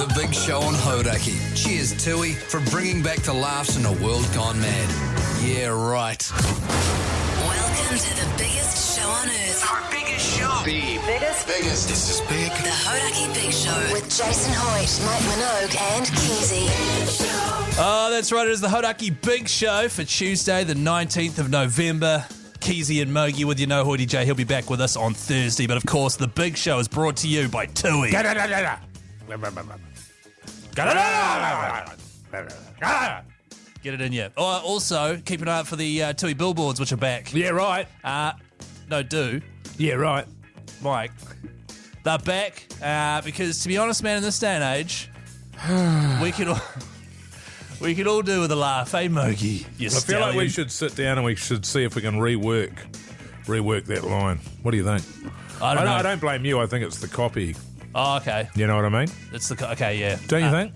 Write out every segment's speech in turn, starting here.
The Big Show on Hauraki. Cheers, Tui, for bringing back the laughs in a world gone mad. Yeah, right. Welcome to the biggest show on earth. Our biggest show. The biggest. This is big. The Hauraki Big Show with Jason Hoyt, Mike Minogue and Keyzie. Oh, that's right. It is the Hauraki Big Show for Tuesday, the 19th of November. Keyzie and Mogi with you know Hoity J. He'll be back with us on Thursday. But, of course, the Big Show is brought to you by Tui. Get it in you. Oh, also, keep an eye out for the Tui billboards, which are back. Yeah, right. Yeah, right. Mike. They're back because, to be honest, man, in this day and age, we could all do with a laugh, eh, Mogi? I feel like we should sit down and we should see if we can rework that line. What do you think? I don't know. I don't blame you. I think it's the copy. Oh, okay. You know what I mean? It's the okay, yeah. Don't you think?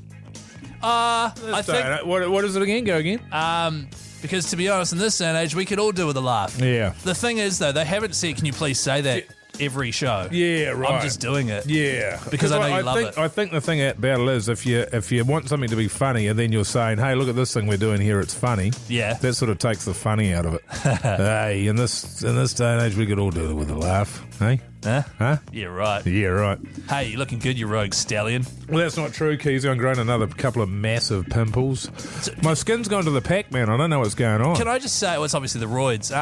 I think What is it again? Go again. because to be honest, in this day and age, we could all do with a laugh. Yeah. The thing is, though, they haven't said, "Can you please say that?" every show. Yeah, right. I'm just doing it. Yeah, because I know you love it. I think the thing about it is, if you want something to be funny, and then you're saying, "Hey, look at this thing we're doing here; it's funny." Yeah, that sort of takes the funny out of it. Hey, in this day and age, we could all do it with a laugh. Hey, huh? Yeah, right. Yeah, right. Hey, you're looking good, you rogue stallion. Well, that's not true, Keyzie. I'm growing another couple of massive pimples. My skin's gone to the pack, man. I don't know what's going on. Can I just say, well, it's obviously the roids.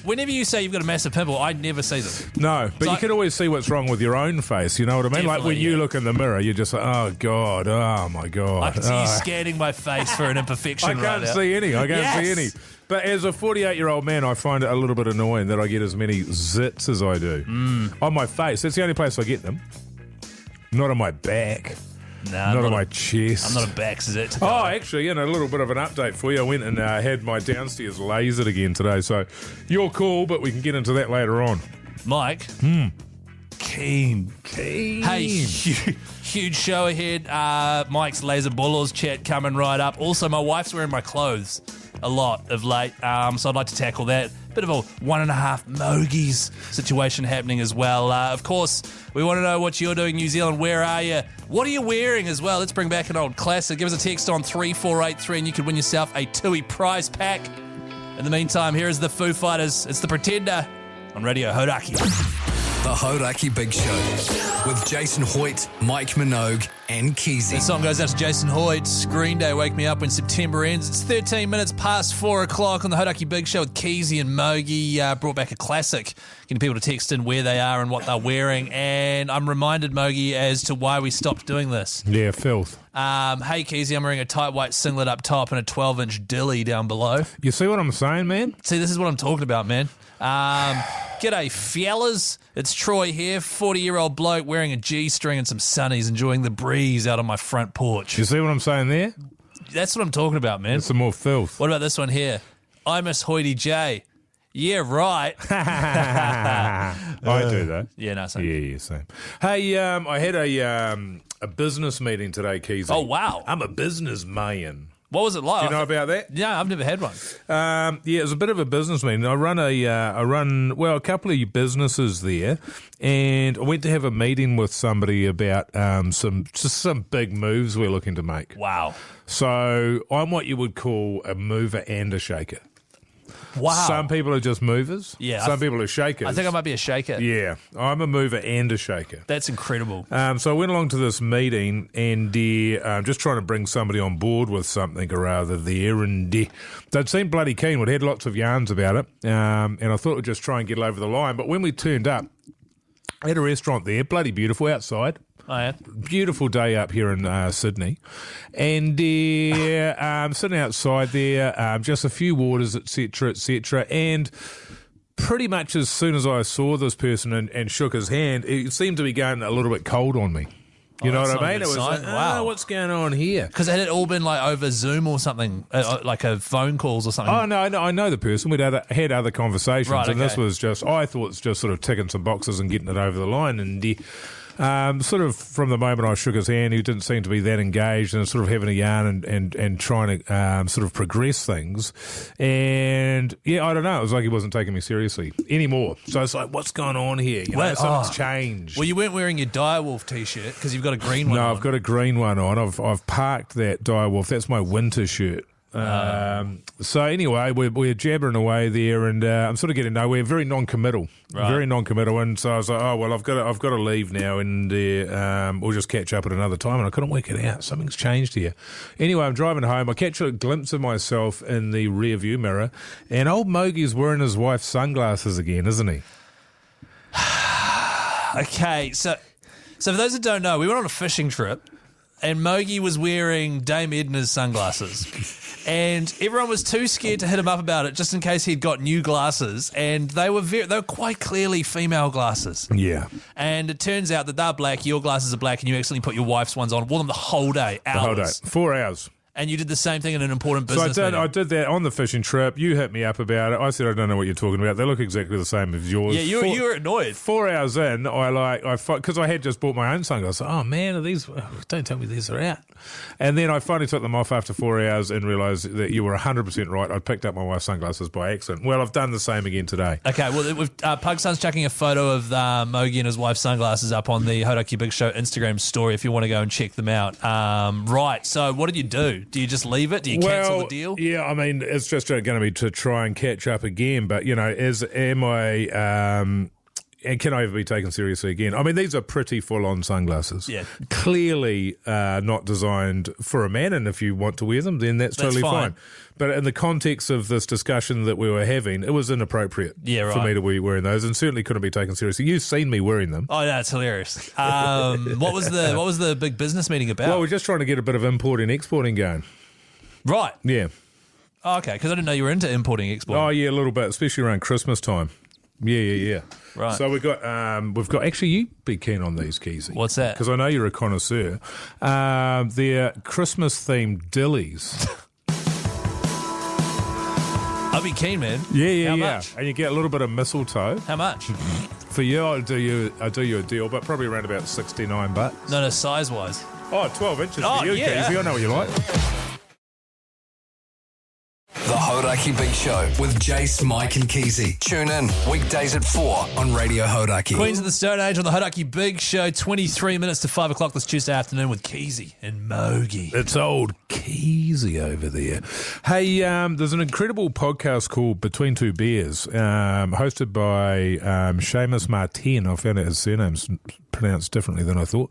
Whenever you say you've got a massive pimple, I never see them. No, but you can always see what's wrong with your own face. You know what I mean? Like when you look in the mirror, you're just like, oh, God, oh, my God. I can see you scanning my face for an imperfection right now. I can't see any. But as a 48-year-old man, I find it a little bit annoying that I get as many zits as I do. On my face. That's the only place I get them. Not on my back. Nah, not on my chest. I'm not a back zit. Oh, actually, a little bit of an update for you. I went and had my downstairs lasered again today, so you're cool, but we can get into that later on. Mike? Keen. Hey, huge show ahead. Mike's Laser Bullers chat coming right up. Also, my wife's wearing my clothes a lot of late, so I'd like to tackle that. Bit of a 1.5 Mogies situation happening as well. Of course, we want to know what you're doing, New Zealand. Where are you? What are you wearing as well? Let's bring back an old classic. Give us a text on 3483 and you could win yourself a Tui prize pack. In the meantime, here is the Foo Fighters. It's The Pretender on Radio Hauraki. The Hauraki Big Show with Jason Hoyt, Mike Minogue and Keyzie. The song goes out to Jason Hoyt. Green Day, Wake Me Up When September Ends. It's 13 minutes past 4 o'clock on the Hauraki Big Show with Keyzie and Mogi. Brought back a classic, getting people to text in where they are and what they're wearing. And I'm reminded, Mogi, as to why we stopped doing this. Yeah, filth. Hey, Keyzie, I'm wearing a tight white singlet up top and a 12-inch dilly down below. You see what I'm saying, man? See, this is what I'm talking about, man. G'day, fellas. It's Troy here, 40-year-old bloke wearing a G-string and some sunnies, enjoying the breeze out on my front porch. You see what I'm saying there? That's what I'm talking about, man. It's some more filth. What about this one here? I miss Hoity J. Yeah, right. I do that. Yeah, no, same. Yeah, same. Hey, I had a business meeting today, Keyzie. Oh, wow. I'm a businessman. What was it like? Do you know about that? Yeah, I've never had one. Yeah, it was a bit of a business meeting. I run a couple of businesses there, and I went to have a meeting with somebody about some big moves we're looking to make. Wow. So I'm what you would call a mover and a shaker. Wow. Some people are just movers. Yeah. Some people are shakers. I think I might be a shaker. Yeah. I'm a mover and a shaker. That's incredible. So I went along to this meeting and just trying to bring somebody on board with something or other there. And they'd seemed bloody keen. We'd had lots of yarns about it. And I thought we'd just try and get it over the line. But when we turned up, I had a restaurant there, bloody beautiful outside. Oh, yeah. Beautiful day up here in Sydney. And sitting outside there, just a few waters, etc., etc. And pretty much as soon as I saw this person and shook his hand, it seemed to be going a little bit cold on me. You know what I mean? It was like, wow, what's going on here? Because had it all been like over Zoom or something, like a phone calls or something? Oh, no, I know the person. We'd had other conversations, right, and this was just, I thought it's just sort of ticking some boxes and getting it over the line. And Sort of from the moment I shook his hand, he didn't seem to be that engaged and sort of having a yarn and trying to sort of progress things. And yeah, I don't know. It was like he wasn't taking me seriously anymore. So it's like, what's going on here? You know, something's changed. Well, you weren't wearing your Direwolf t-shirt because you've got a green one on. No, I've got a green one on. I've parked that Direwolf. That's my winter shirt. So anyway, we're jabbering away there, and I'm sort of getting nowhere. Very non-committal, and so I was like, oh well, I've got to leave now, and we'll just catch up at another time. And I couldn't work it out. Something's changed here. Anyway, I'm driving home. I catch a glimpse of myself in the rear view mirror, and old Mogie's wearing his wife's sunglasses again, isn't he? Okay, so for those that don't know, we went on a fishing trip, and Mogie was wearing Dame Edna's sunglasses. And everyone was too scared to hit him up about it, just in case he'd got new glasses. And they were quite clearly female glasses. Yeah. And it turns out that they're black, your glasses are black, and you accidentally put your wife's ones on. Wore them the whole day, hours. The whole day, 4 hours. And you did the same thing in an important business meeting. I did that on the fishing trip. You hit me up about it. I said, I don't know what you're talking about. They look exactly the same as yours. Yeah, you were annoyed. 4 hours in, because I had just bought my own sunglasses. Oh man, are these? Don't tell me these are out. And then I finally took them off after 4 hours and realised that you were 100% right. I'd picked up my wife's sunglasses by accident. Well, I've done the same again today. Okay, well, Pug's chucking a photo of Mogie and his wife's sunglasses up on the Hauraki Big Show Instagram story if you want to go and check them out. Right, so what did you do? Do you just leave it? Do you cancel the deal? Yeah, I mean, it's just going to be to try and catch up again. But, you know, can I ever be taken seriously again? I mean, these are pretty full-on sunglasses. Yeah. Clearly not designed for a man, and if you want to wear them, then that's totally fine. But in the context of this discussion that we were having, it was inappropriate for me to be wearing those, and certainly couldn't be taken seriously. You've seen me wearing them. Oh, yeah, it's hilarious. What was the big business meeting about? Well, we're just trying to get a bit of importing, exporting going. Right. Yeah. Oh, okay, because I didn't know you were into importing, exporting. Oh, yeah, a little bit, especially around Christmas time. Yeah. Right. So we've got actually, you'd be keen on these, Keyzie. What's that? Because I know you're a connoisseur. They're Christmas-themed dillies. I'd be keen, man. Yeah. How much? And you get a little bit of mistletoe. How much? For you, I'll do you a deal, but probably around about $69. No, size-wise. Oh, 12 inches for you, Keyzie. I know what you like. The Hauraki Big Show with Jace, Mike and Keyzie. Tune in weekdays at 4 on Radio Hauraki. Queens of the Stone Age on the Hauraki Big Show, 23 minutes to 5 o'clock this Tuesday afternoon with Keyzie and Mogie. It's old Keyzie over there. Hey, there's an incredible podcast called Between Two Beers, hosted by Seamus Martin. I found out his surname's pronounced differently than I thought.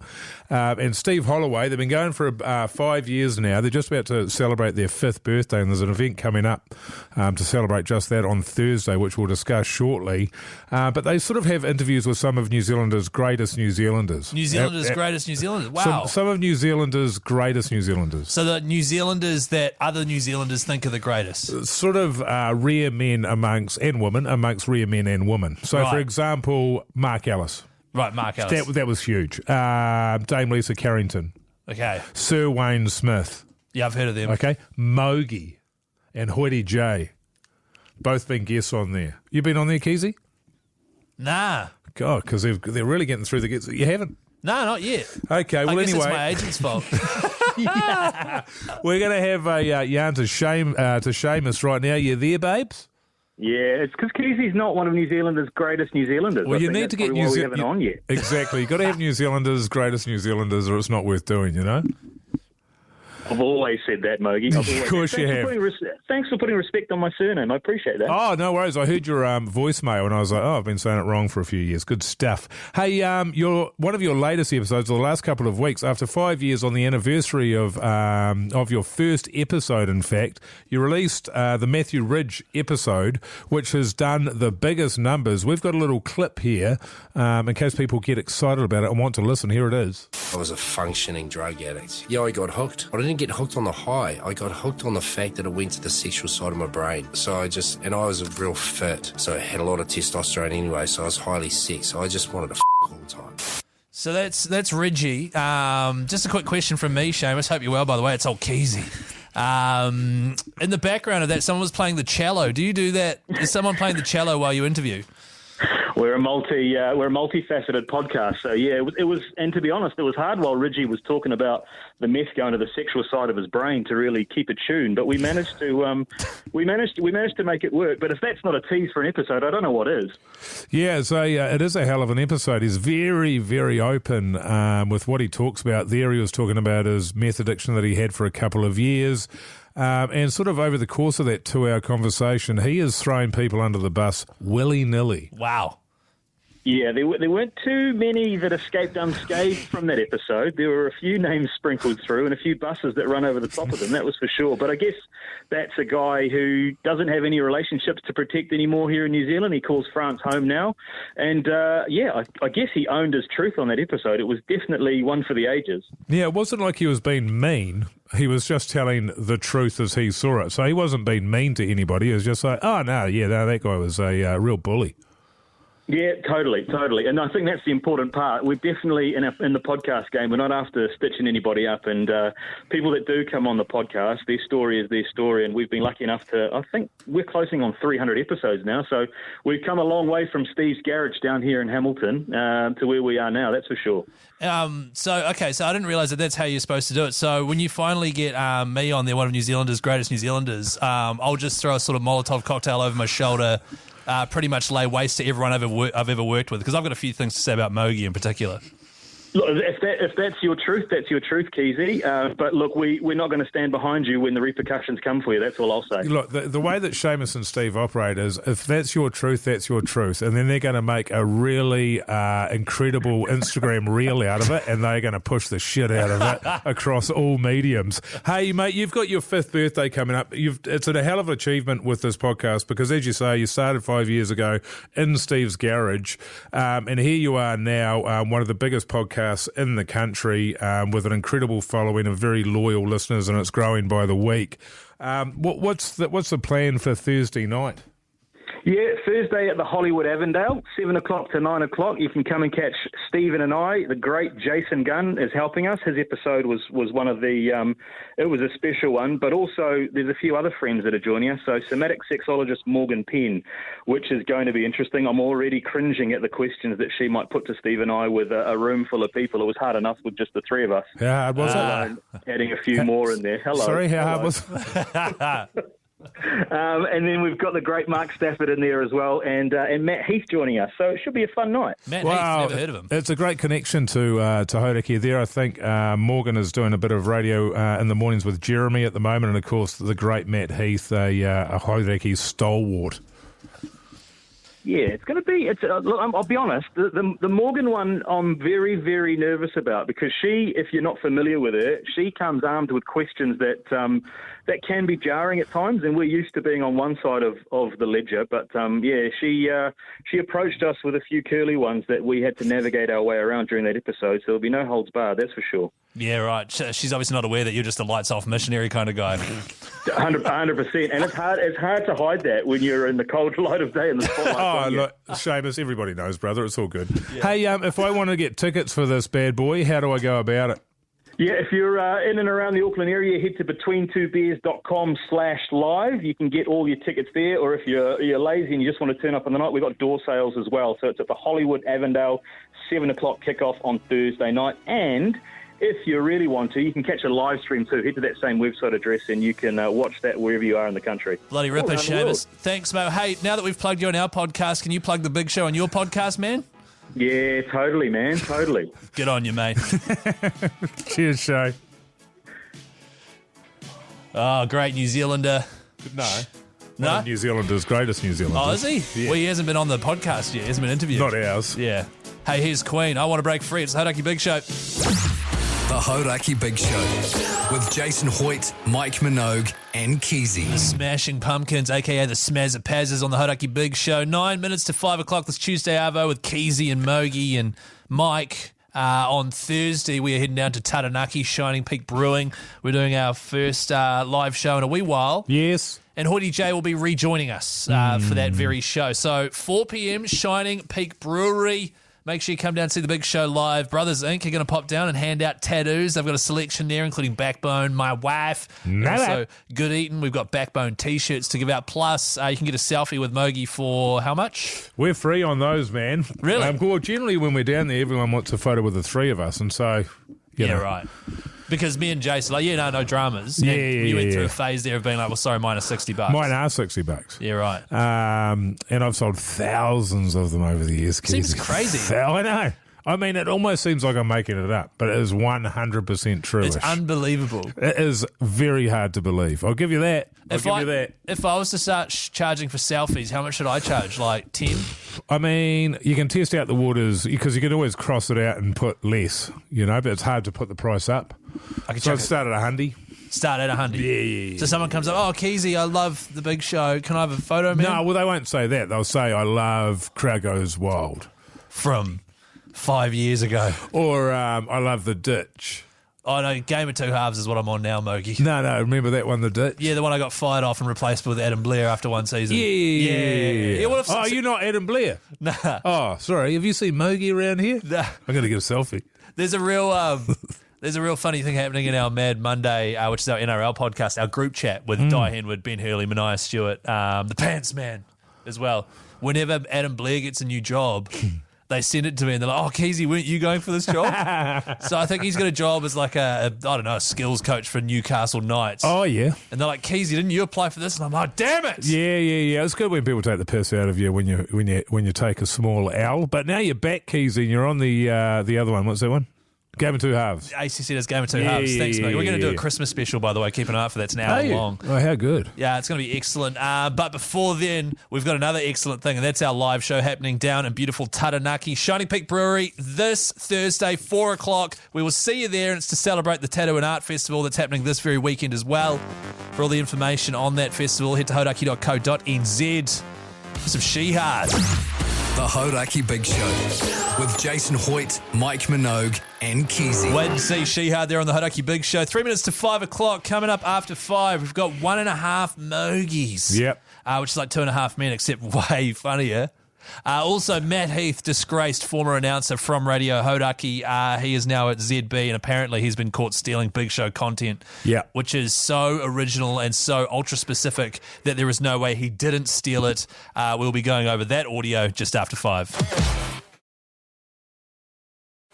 And Steve Holloway. They've been going for 5 years now. They're just about to celebrate their 5th birthday, and there's an event coming up to celebrate just that on Thursday, which we'll discuss shortly. But they sort of have interviews with some of New Zealanders' greatest New Zealanders. Greatest New Zealanders? Wow. Some of New Zealanders' greatest New Zealanders. So the New Zealanders that other New Zealanders think are the greatest. Sort of rare men amongst rare men and women. So, for example, Mark Ellis. Right, Mark Ellis. That was huge. Dame Lisa Carrington. Okay. Sir Wayne Smith. Yeah, I've heard of them. Okay. Mogie and Hoity J. Both been guests on there. You been on there, Keyzie? Nah. God, because they're really getting through the guests. You haven't? No, not yet. Okay, well, I guess anyway. it's my agent's fault. We're going to have a yarn to Seamus right now. You there, babes? Yeah, it's because Keysie's not one of New Zealand's greatest New Zealanders. Well, you need to get New Zealand. We haven't on yet. Exactly. You've got to have New Zealanders' greatest New Zealanders, or it's not worth doing, you know? I've always said that, Mogie. Of course you have. Thanks for putting respect on my surname. I appreciate that. Oh, no worries. I heard your voicemail and I was like, I've been saying it wrong for a few years. Good stuff. Hey, one of your latest episodes, the last couple of weeks, after 5 years on the anniversary of your first episode, in fact, you released the Matthew Ridge episode, which has done the biggest numbers. We've got a little clip here in case people get excited about it and want to listen. Here it is. I was a functioning drug addict. Yeah, I got hooked. I didn't get hooked on the high. I got hooked on the fact that it went to the sexual side of my brain. So I was a real fit. So I had a lot of testosterone anyway, so I was highly sex. So I just wanted to all the time. So that's Reggie. Just a quick question from me, Seamus. Hope you're well, by the way. It's old Keyzie. In the background of that, someone was playing the cello. Do you do that? Is someone playing the cello while you interview? We're a multifaceted podcast. So yeah, it was, and to be honest, it was hard while Ridgie was talking about the meth going to the sexual side of his brain to really keep it tuned. But we managed to make it work. But if that's not a tease for an episode, I don't know what is. Yeah, so it is a hell of an episode. He's very, very open with what he talks about. There, he was talking about his meth addiction that he had for a couple of years. And sort of over the course of that 2-hour conversation, he is throwing people under the bus willy-nilly. Wow. Yeah, there weren't too many that escaped unscathed from that episode. There were a few names sprinkled through and a few buses that run over the top of them, that was for sure. But I guess that's a guy who doesn't have any relationships to protect anymore here in New Zealand. He calls France home now. And, I guess he owned his truth on that episode. It was definitely one for the ages. Yeah, it wasn't like he was being mean. He was just telling the truth as he saw it. So he wasn't being mean to anybody. He was just like, that guy was a real bully. Yeah, totally. And I think that's the important part. We're definitely, in the podcast game, we're not after stitching anybody up. And people that do come on the podcast, their story is their story. And we've been lucky enough to, I think we're closing on 300 episodes now. So we've come a long way from Steve's garage down here in Hamilton to where we are now, that's for sure. So I didn't realise that that's how you're supposed to do it. So when you finally get me on there, one of New Zealanders' greatest New Zealanders, I'll just throw a sort of Molotov cocktail over my shoulder, pretty much lay waste to everyone I've ever worked with, because I've got a few things to say about Mogi in particular. Look, if that's your truth, Keyzie. But look, we're not going to stand behind you when the repercussions come for you. That's all I'll say. Look, the way that Seamus and Steve operate is, if that's your truth, that's your truth. And then they're going to make a really incredible Instagram reel out of it, and they're going to push the shit out of it across all mediums. Hey, mate, you've got your 5th birthday coming up. It's a hell of an achievement with this podcast because, as you say, you started 5 years ago in Steve's garage, and here you are now, one of the biggest podcasts in the country, with an incredible following of very loyal listeners, and it's growing by the week. What's the plan for Thursday night? Yeah, Thursday at the Hollywood Avondale, 7 o'clock to 9 o'clock. You can come and catch Stephen and I. The great Jason Gunn is helping us. His episode was one of the, it was a special one, but also there's a few other friends that are joining us. So somatic sexologist Morgan Penn, which is going to be interesting. I'm already cringing at the questions that she might put to Steve and I with a room full of people. It was hard enough with just the three of us. How hard was it? Adding a few more in there. Hello. Sorry, how hard was it? And then we've got the great Mark Stafford in there as well, and Matt Heath joining us. So it should be a fun night. Matt Heath, never heard of him. It's a great connection to Hauraki there. I think Morgan is doing a bit of radio in the mornings with Jeremy at the moment, and of course the great Matt Heath, a Hauraki stalwart. Yeah, it's going to be. Look, I'll be honest. The Morgan one, I'm very, very nervous about, because she, if you're not familiar with her, she comes armed with questions that can be jarring at times, and we're used to being on one side of the ledger. But she approached us with a few curly ones that we had to navigate our way around during that episode. So there'll be no holds barred, that's for sure. Yeah, right. She's obviously not aware that you're just a lights off missionary kind of guy. 100%, and it's hard to hide that when you're in the cold light of day in the spotlight. Look, Seamus, everybody knows, brother. It's all good. Yeah. Hey, if I want to get tickets for this bad boy, how do I go about it? Yeah, if you're in and around the Auckland area, head to betweentwobeers.com/live. You can get all your tickets there, or if you're lazy and you just want to turn up on the night, we've got door sales as well. So it's at the Hollywood Avondale, 7 o'clock kickoff on Thursday night. And if you really want to, you can catch a live stream too. Head to that same website address and you can watch that wherever you are in the country. Bloody ripper, Seamus. Thanks, Mo. Hey, now that we've plugged you on our podcast, can you plug the big show on your podcast, man? Yeah, totally, man. Totally. Good on you, mate. Cheers, Shay. Oh, great New Zealander. No. No? New Zealander's greatest New Zealander. Oh, is he? Yeah. Well, he hasn't been on the podcast yet. He hasn't been interviewed. Not ours. Yeah. Hey, here's Queen. I Want to Break Free. It's the Hauraki Big Show. The Hauraki Big Show with Jason Hoyt, Mike Minogue and Keyzie. The Smashing Pumpkins, a.k.a. the Smazza Pazzers on the Hauraki Big Show. 9 minutes to 5 o'clock this Tuesday, Arvo, with Keyzie and Mogi and Mike. On Thursday, we are heading down to Taranaki, Shining Peak Brewing. We're doing our first live show in a wee while. Yes. And Hoyty J will be rejoining us for that very show. So 4 p.m, Shining Peak Brewery. make sure you come down and see the big show live. Brothers Inc. are going to pop down and hand out tattoos. They've got a selection there, including Backbone, My Wife. Also, Good Eating. We've got Backbone T-shirts to give out. Plus, you can get a selfie with Mogi for how much? We're free on those, man. Really? Well, generally when we're down there, everyone wants a photo with the three of us, and so you know. Right. Because me and Jason, no dramas. Yeah, and you went through a phase there of being like, well, sorry, mine are $60. Mine are $60. Yeah, right. And I've sold thousands of them over the years. Seems Keyzie. crazy. I know. I mean, it almost seems like I'm making it up, but it is 100% true. It's unbelievable. It is very hard to believe. I'll give you that. If I was to start charging for selfies, how much should I charge? Like 10? I mean, you can test out the waters because you can always cross it out and put less, but it's hard to put the price up. So I'd start at $100. Start at 100. Yeah. So someone comes up, oh, Keyzie, I love the big show. Can I have a photo, man? No, well, they won't say that. They'll say, I love Crowd Goes Wild. From 5 years ago. Or I love The Ditch. Oh, no, Game of Two Halves is what I'm on now, Mogi. No, remember that one, The Ditch? Yeah, the one I got fired off and replaced with Adam Blair after one season. Yeah. What if You're not Adam Blair? Nah. Oh, sorry. Have you seen Mogi around here? Nah. I'm going to get a selfie. There's a real funny thing happening in our Mad Monday, which is our NRL podcast, our group chat with Di Henwood, Ben Hurley, Mania Stewart, the Pants Man as well. Whenever Adam Blair gets a new job, they send it to me and they're like, oh, Keyzie, weren't you going for this job? So I think he's got a job as like a skills coach for Newcastle Knights. Oh, yeah. And they're like, Keyzie, didn't you apply for this? And I'm like, damn it. Yeah. It's good when people take the piss out of you when you take a small L. But now you're back, Keyzie, and you're on the other one. What's that one? Game of Two Halves. ACC does Game of Two Halves. Thanks, mate. We're going to do a Christmas special, by the way. Keep an eye out for that. It's an hour long. Oh, how good. Yeah, it's going to be excellent. But before then, we've got another excellent thing, and that's our live show happening down in beautiful Taranaki, Shining Peak Brewery, this Thursday, 4 o'clock. We will see you there, and it's to celebrate the Tattoo and Art Festival that's happening this very weekend as well. For all the information on that festival, head to hauraki.co.nz. Some Shihad. The Hauraki Big Show with Jason Hoyt, Mike Minogue, and Keyzie. Wait and see Shihad there on the Hauraki Big Show. 3 minutes to 5 o'clock. Coming up after 5, we've got 1.5 Mogies. Yep. Which is like 2.5 men, except way funnier. Also, Matt Heath, disgraced former announcer from Radio Hauraki. He is now at ZB, and apparently he's been caught stealing Big Show content, which is so original and so ultra-specific that there is no way he didn't steal it. We'll be going over that audio just after 5.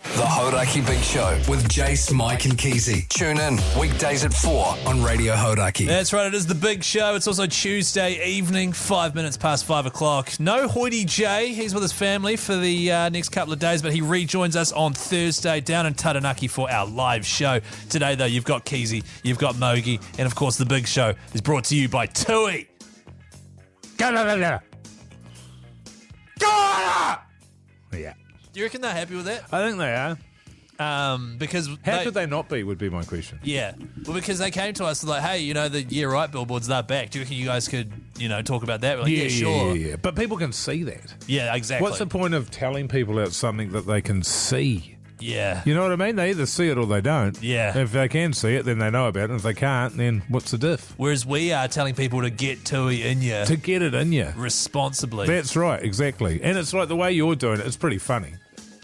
The Hauraki Big Show with Jace, Mike, and Keyzie. Tune in weekdays at 4 on Radio Hauraki. That's right, it is the big show. It's also Tuesday evening, 5 minutes past 5 o'clock. No Hoity J. He's with his family for the next couple of days, but he rejoins us on Thursday down in Taranaki for our live show. Today, though, you've got Keyzie, you've got Mogi, and of course, the big show is brought to you by Tui. Yeah. Do you reckon they're happy with that? I think they are. Because How could they not be, would be my question. Yeah. Well, because they came to us like, hey, the Yeah Right billboards, they're back. Do you reckon you guys could, talk about that? We're like, yeah, sure. Yeah. But people can see that. Yeah, exactly. What's the point of telling people about something that they can see? Yeah. You know what I mean? They either see it or they don't. Yeah. If they can see it, then they know about it. And if they can't, then what's the diff? Whereas we are telling people to get Tui in you. To get it in you. Responsibly. That's right, exactly. And it's like the way you're doing it, it's pretty funny.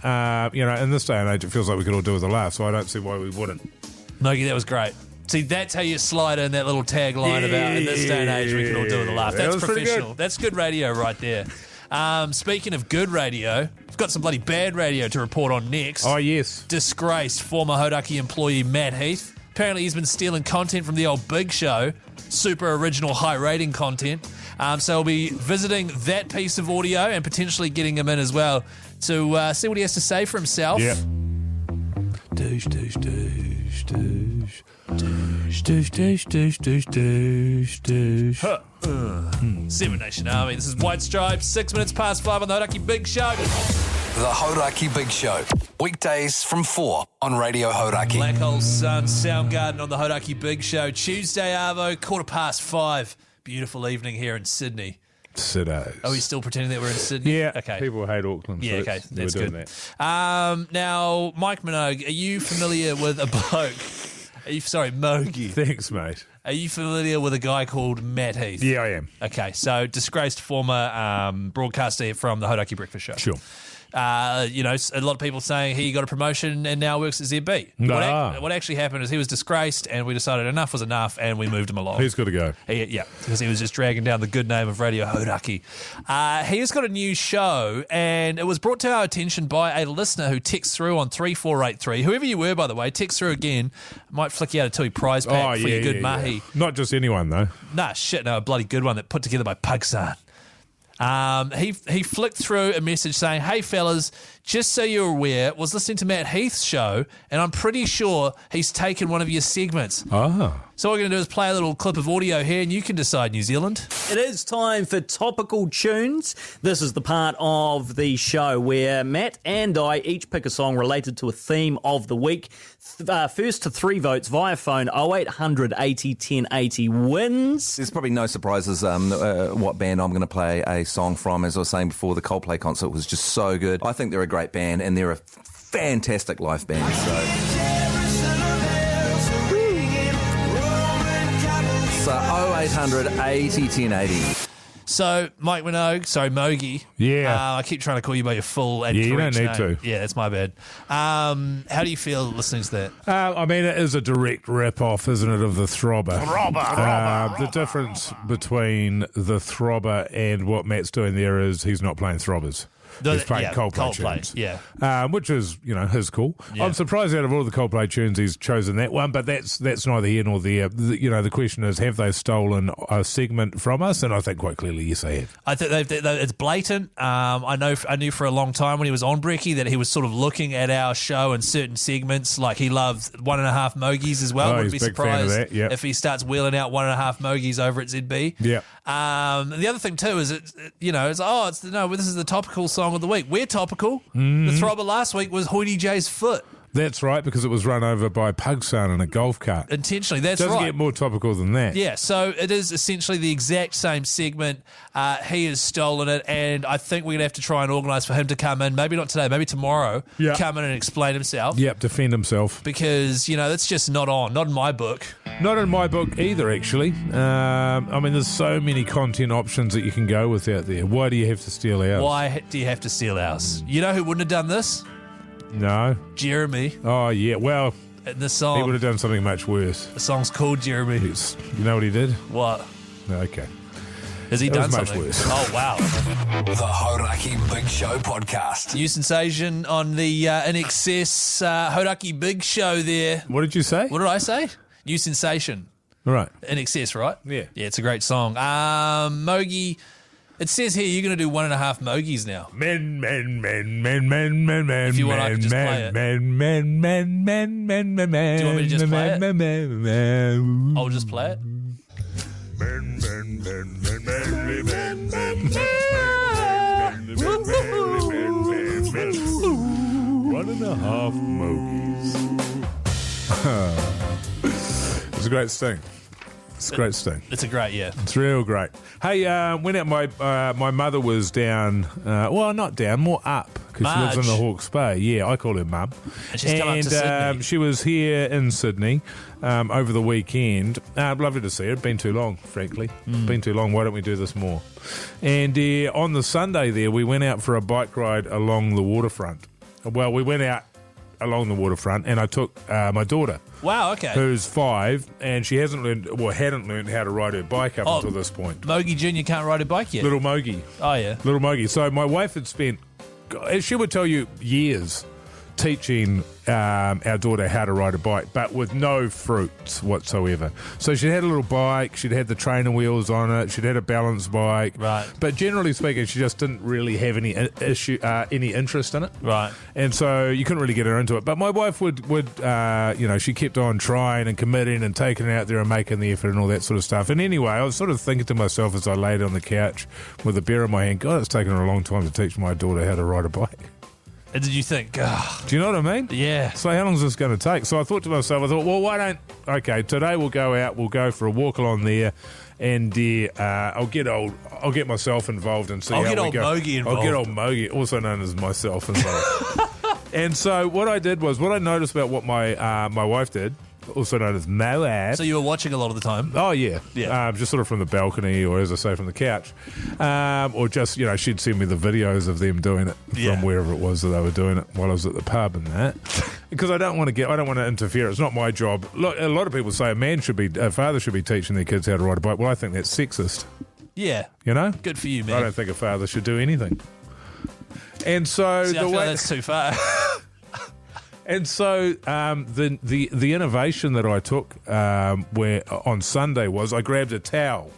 In this day and age, it feels like we could all do with a laugh, so I don't see why we wouldn't. Mogi, that was great. See, that's how you slide in that little tagline about in this day and age we can all do with a laugh. That's professional. That's good radio right there. Speaking of good radio, we've got some bloody bad radio to report on next. Oh, yes. Disgraced former Hauraki employee Matt Heath. Apparently he's been stealing content from the old Big Show. Super original, high-rating content. So we'll be visiting that piece of audio and potentially getting him in as well to see what he has to say for himself. Yep. Douche, douche, douche, douche. Douche, douche, douche, douche, douche, douche, douche. Seven Nation Army. This is White Stripes. 6 minutes past 5 on the Hauraki Big Show. The Hauraki Big Show. Weekdays from 4 on Radio Hauraki. Black Hole Sun, Soundgarden on the Hauraki Big Show. Tuesday, Arvo, 5:15. Beautiful evening here in Sydney. Siddos. Are we still pretending that we're in Sydney? Yeah. Okay. People hate Auckland. Yeah, so okay. That's we're good. doing that. Now, Mike Minogue, are you familiar with a bloke? Mogi. Thanks, mate. Are you familiar with a guy called Matt Heath? Yeah, I am. Okay, so disgraced former broadcaster from the Hauraki Breakfast Show. Sure. A lot of people saying he got a promotion and now works at ZB. What actually happened is he was disgraced, and we decided enough was enough, and we moved him along. He's got to go. Because he was just dragging down the good name of Radio Hauraki. He has got a new show, and it was brought to our attention by a listener who texts through on 3483. Whoever you were, by the way, text through again. Might flick you out a Tui prize pack for your good mahi. Yeah. Not just anyone, though. Nah, shit, no, a bloody good one that put together by Pugs. He flicked through a message saying, "Hey fellas, just so you're aware, was listening to Matt Heath's show, and I'm pretty sure he's taken one of your segments." So what we're going to do is play a little clip of audio here, and you can decide, New Zealand. It is time for Topical Tunes. This is the part of the show where Matt and I each pick a song related to a theme of the week. First to 3 votes via phone, 0800 80 1080 wins. There's probably no surprises what band I'm going to play a song from. As I was saying before, the Coldplay concert was just so good. I think they're a great band, and they're a fantastic live band. So 0800 80 1080. So, Mike Minogue, sorry, Mogi. Yeah. I keep trying to call you by your full and you correct don't need name. to. Yeah, that's my bad. How do you feel listening to that? I mean, it is a direct rip-off, isn't it, of the Throbber. The difference between the Throbber and what Matt's doing there is he's not playing Throbbers. He's playing Coldplay tunes. Which is, is cool. Yeah. I'm surprised out of all the Coldplay tunes he's chosen that one, but that's neither here nor there. The question is, have they stolen a segment from us? And I think quite clearly, yes, they have. I think it's blatant. I knew for a long time when he was on Brecky that he was sort of looking at our show and certain segments, like he loves 1.5 Mogies as well. Wouldn't be surprised if he starts wheeling out 1.5 Mogies over at ZB. Yeah. The other thing too is this is the topical song of the week. We're topical. The Throbber last week was Hoity J's foot. That's right, because it was run over by Pugs in a golf cart. Intentionally, that's Doesn't right. get more topical than that. Yeah, so it is essentially the exact same segment. He has stolen it, and I think we're going to have to try and organise for him to come in, maybe not today, maybe tomorrow, come in and explain himself. Yep, defend himself. Because, that's just not in my book. Not in my book either, actually. There's so many content options that you can go with out there. Why do you have to steal ours? Why do you have to steal ours? You know who wouldn't have done this? No. Jeremy. Oh, yeah. Well, in the song, he would have done something much worse. The song's called Jeremy. You know what he did? What? Okay. Has he done something? Much worse. Oh, wow. The Hauraki Big Show podcast. New sensation on the In Excess Hauraki Big Show there. What did you say? What did I say? New sensation. Right. In Excess, right? Yeah. Yeah, it's a great song. Mogi. It says here you're going to do 1.5 Mogies now. Men. If you want, I can just play it. Men. Do you want me to just play it? I'll just play it. Men. 1.5 Mogies. It's a great sting. It's a great sting. It's a great, yeah. It's real great. Hey, went out. My mother was down. Not down, more up because she lives in the Hawke's Bay. Yeah, I call her Mum. And she's come up to Sydney. She was here in Sydney over the weekend. Lovely to see her. It'd been too long, frankly. Been too long. Why don't we do this more? And on the Sunday there, we went out for a bike ride along the waterfront. Well, we went out along the waterfront, and I took my daughter. Wow, okay. Who's 5, and she hadn't learned how to ride her bike up until this point. Mogi Jr. can't ride a bike yet. Little Mogi. Oh, yeah. Little Mogi. So my wife had spent, she would tell you, years teaching our daughter how to ride a bike, but with no fruits whatsoever. So she had a little bike, she'd had the trainer wheels on it, she'd had a balance bike. Right. But generally speaking, she just didn't really have any interest in it. Right. And so you couldn't really get her into it. But my wife would she kept on trying and committing and taking it out there and making the effort and all that sort of stuff. And anyway, I was sort of thinking to myself as I laid on the couch with a beer in my hand, God, it's taken her a long time to teach my daughter how to ride a bike. And did you think, do you know what I mean? Yeah. So how long is this going to take? So I thought to myself, well, today we'll go out, we'll go for a walk along there, and I'll get myself involved and see how we go. Mogi involved. I'll get old Mogi, also known as myself, involved. And so what I did was, what I noticed about what my wife did also known as Moab. So you were watching a lot of the time? Oh, yeah. Yeah. Just sort of from the balcony or, as I say, from the couch. Or just, she'd send me the videos of them doing it from wherever it was that they were doing it while I was at the pub and that. Because I don't want to interfere. It's not my job. Look, a lot of people say a father should be teaching their kids how to ride a bike. Well, I think that's sexist. Yeah. Good for you, man. I don't think a father should do anything. And so I feel that's too far. And so the innovation that I took where on Sunday was I grabbed a towel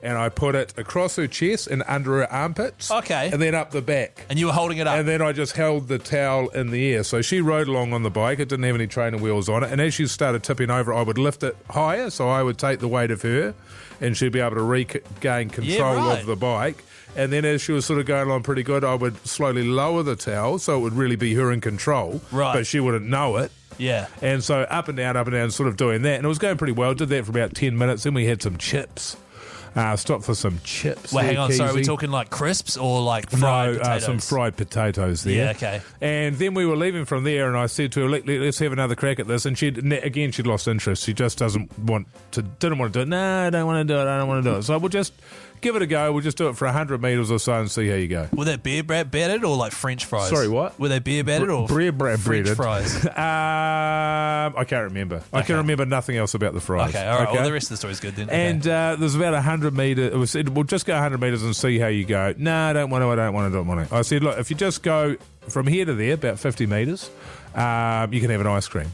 and I put it across her chest and under her armpits. Okay. And then up the back. And you were holding it up. And then I just held the towel in the air. So she rode along on the bike. It didn't have any trainer wheels on it. And as she started tipping over, I would lift it higher. So I would take the weight of her and she'd be able to regain control of the bike. And then as she was sort of going along pretty good, I would slowly lower the towel so it would really be her in control. Right. But she wouldn't know it. Yeah. And so up and down, sort of doing that. And it was going pretty well. Did that for about 10 minutes. Then we had some chips. Stopped for some chips. Wait, there, hang on. Keyzie. Sorry, are we talking like crisps or like fried potatoes? Some fried potatoes there. Yeah, okay. And then we were leaving from there, and I said to her, let's have another crack at this. And she'd lost interest. She just didn't want to do it. No, I don't want to do it. So we'll just give it a go. We'll just do it for 100 metres or so and see how you go. Were they beer battered or like French fries? Sorry, what? Were they beer battered or French fries? I can't remember. Okay. I can remember nothing else about the fries. Okay, all right. Okay? Well, the rest of the story's good then. And there's about 100 metres. We said, we'll just go 100 metres and see how you go. No, I don't want to. I said, look, if you just go from here to there, about 50 metres, you can have an ice cream.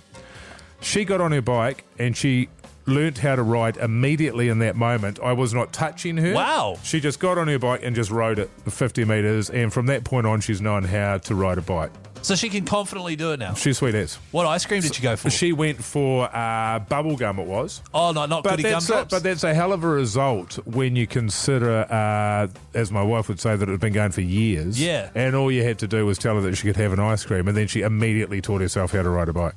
She got on her bike and she learnt how to ride immediately in that moment. I was not touching her. Wow. She just got on her bike and just rode it 50 metres, and from that point on, she's known how to ride a bike. So she can confidently do it now? She's sweet as. What ice cream did you go for? She went for bubble gum, it was. Oh, no, not goody gumdrops? But that's a hell of a result when you consider, as my wife would say, that it had been going for years. Yeah. And all you had to do was tell her that she could have an ice cream, and then she immediately taught herself how to ride a bike.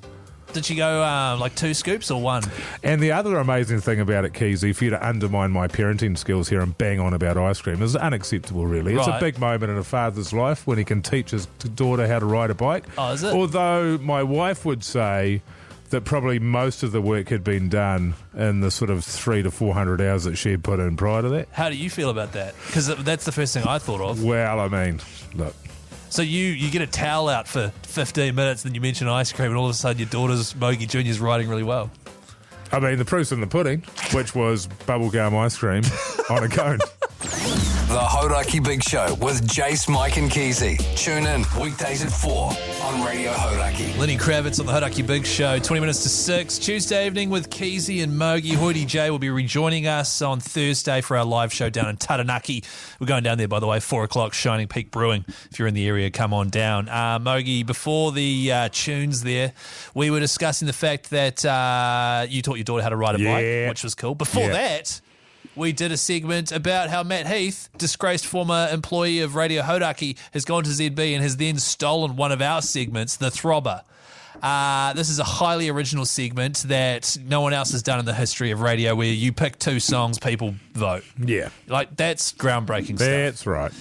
Did she go like 2 scoops or 1? And the other amazing thing about it, Keyzie, for you to undermine my parenting skills here and bang on about ice cream is unacceptable, really. It's a big moment in a father's life when he can teach his daughter how to ride a bike. Oh, is it? Although my wife would say that probably most of the work had been done in the sort of 300 to 400 hours that she had put in prior to that. How do you feel about that? Because that's the first thing I thought of. Well, I mean, look. So you get a towel out for 15 minutes, then you mention ice cream, and all of a sudden your daughter's Mogi Jr.'s riding really well. I mean, the proof's in the pudding, which was bubblegum ice cream on a cone. The Hauraki Big Show with Jace, Mike and Keyzie. Tune in weekdays at 4 on Radio Hauraki. Lenny Kravitz on the Hauraki Big Show, 20 minutes to 6. Tuesday evening with Keyzie and Mogi. Hoity J will be rejoining us on Thursday for our live show down in Taranaki. We're going down there, by the way, 4 o'clock, Shining Peak Brewing. If you're in the area, come on down. Mogi, before the tunes there, we were discussing the fact that you taught your daughter how to ride a bike, which was cool. Before that, we did a segment about how Matt Heath, disgraced former employee of Radio Hauraki, has gone to ZB and has then stolen one of our segments, The Throbber. This is a highly original segment that no one else has done in the history of radio, where you pick 2 songs, people vote. Yeah. Like, that's groundbreaking stuff. That's right.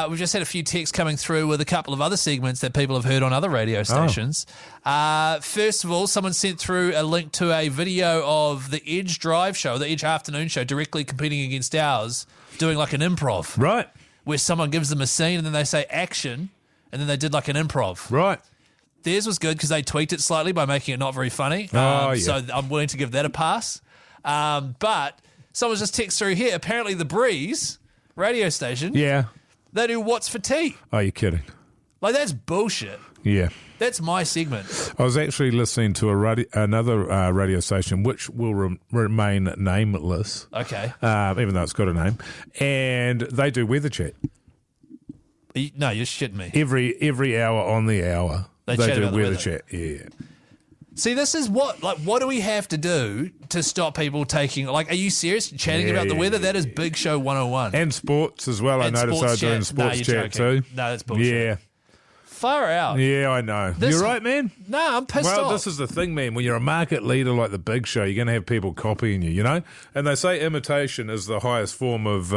We've just had a few texts coming through with a couple of other segments that people have heard on other radio stations. First of all, someone sent through a link to a video of the Edge Drive show, the Edge Afternoon show, directly competing against ours, doing like an improv. Right. Where someone gives them a scene and then they say action, and then they did like an improv. Right. Theirs was good because they tweaked it slightly by making it not very funny. So I'm willing to give that a pass. But someone's just texted through here. Apparently the Breeze radio station... Yeah. They do What's for Tea. Oh, you're kidding. Like, that's bullshit. Yeah. That's my segment. I was actually listening to another radio station, which will remain nameless. Okay. Even though it's got a name. And they do weather chat. No, you're shitting me. Every hour on the hour. They do about the weather weather. chat. Yeah. See, this is what do we have to do to stop people taking, like, are you serious? Chatting about the weather? That is Big Show 101. And sports as well. And I noticed they're doing sports chat too. No, that's bullshit. Yeah. Far out. Yeah, I know. You're right, man. No, I'm pissed off. Well, this is the thing, man. When you're a market leader like the Big Show, you're going to have people copying you, you know? And they say imitation is the highest form of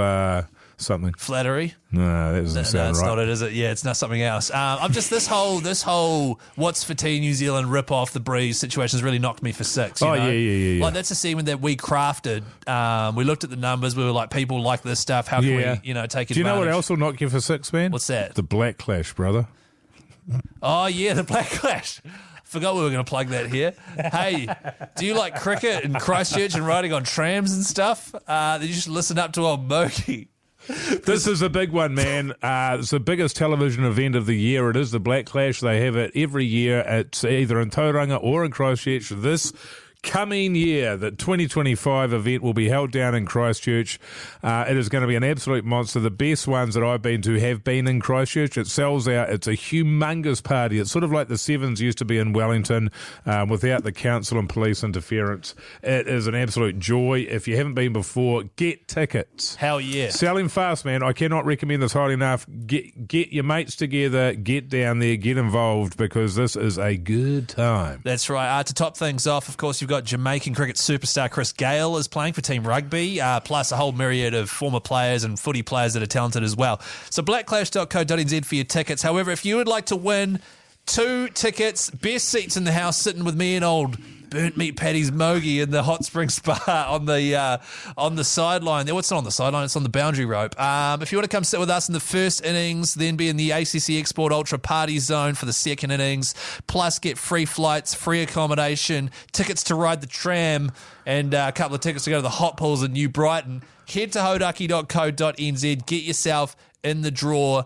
something. Flattery? No, that doesn't sound it's right. not it, is it? Yeah, it's not something else. I'm just this whole what's for tea New Zealand rip off the breeze situation has really knocked me for six. You know? Yeah. Like that's a segment that we crafted. We looked at the numbers. We were like, people like this stuff. How can we, take advantage? Do you know what else will knock you for six, man? What's that? The Black Clash, brother. Oh yeah, the Black Clash. Forgot we were going to plug that here. Hey, do you like cricket in Christchurch and riding on trams and stuff? Then you should listen up to old Moki. This is a big one, man. It's the biggest television event of the year. It is the Black Clash. They have it every year. It's either in Tauranga or in Christchurch. This coming year, the 2025 event will be held down in Christchurch. It is going to be an absolute monster. The best ones that I've been to have been in Christchurch. It sells out. It's a humongous party. It's sort of like the Sevens used to be in Wellington without the council and police interference. It is an absolute joy. If you haven't been before, get tickets. Hell yeah. Selling fast, man. I cannot recommend this highly enough. Get your mates together, get down there, get involved, because this is a good time. That's right. To top things off, of course, you've got Jamaican cricket superstar Chris Gale is playing for Team Rugby, plus a whole myriad of former players and footy players that are talented as well. So blackclash.co.nz for your tickets. However, if you would like to win 2 tickets, best seats in the house, sitting with me and old Burnt Meat Patty's Mogi in the Hot Spring Spa on the sideline. Well, it's not on the sideline, it's on the boundary rope. If you want to come sit with us in the first innings, then be in the ACC Export Ultra Party Zone for the second innings, plus get free flights, free accommodation, tickets to ride the tram, and a couple of tickets to go to the hot pools in New Brighton, head to hauraki.co.nz, get yourself in the draw.